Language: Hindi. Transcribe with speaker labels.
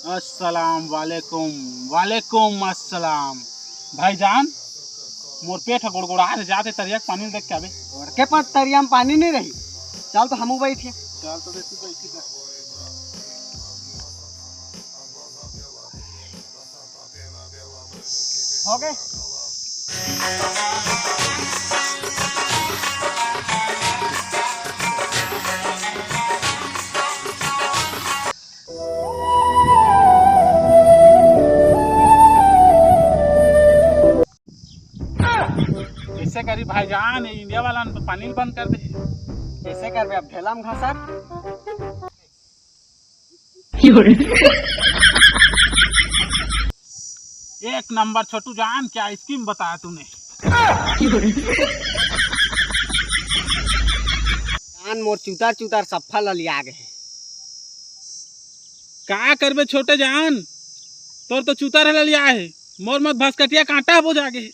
Speaker 1: अस्सलाम वालेकुम। वालेकुम अस्सलाम। भाईजान मोर पेट ह गुड़गुड़ा जाते तरिया के पानी देख के आवे।
Speaker 2: और के पास तरिया में पानी नहीं रही। चल तो हमू बैठिए।
Speaker 1: चल तो देखी बैठी का।
Speaker 2: हो गए।
Speaker 1: ऐसे करी भाईजान इंडिया वाला ने तो पानी बंद कर दे।
Speaker 2: कैसे कर अब ढेला में घासर।
Speaker 1: एक नंबर छोटू जान, क्या स्कीम बताया तूने।
Speaker 2: जान मोर चूतर चूतर सफा लिया गए।
Speaker 1: का करबे छोटे जान, तोर तो चूतर लिया है। मोर मत भसकटिया कांटा हो जागे।